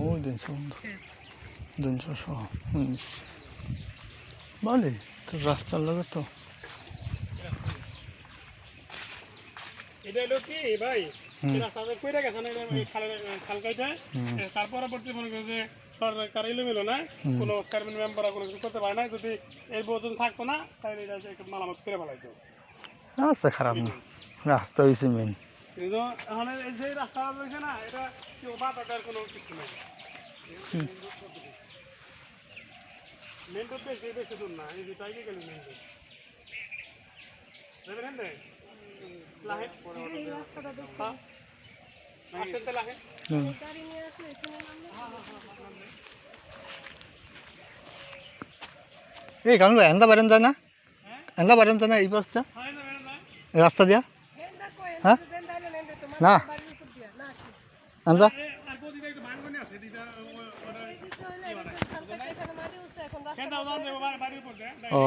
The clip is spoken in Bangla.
ওই দিন দুনশো সহ বলে তো রাস্তার লগে তো এটা হলো কি ভাই রাস্তাতে কইরা গেছে না খাল কাইটা তার পরবর্তী মনে করে যে সরকার এলোমেলো না কোনো চেয়ারম্যান মেম্বার কোনো কিছু করতে পারে না যদি এই বোঝন থাকতো না তাহলে এটা মালামাত করে ফেলাইতো রাস্তা খারাপ না রাস্তা হয়েছে মেন কিন্তু এখন এই যে রাস্তা রয়েছে না এটা কেউ বাধা দেওয়ার কোনো কিছু নেই মেন রোড বেশি দূর না এই যে টাইগে গেল মেন রোড দেখবেন হ্যাঁ লাহে আসেন তো লাহে এই কারণ এন্দা বারেন যায় না এন্দা বারেন যায় না এই রাস্তা রাস্তা দিয়া হ্যাঁ না এন্দা ও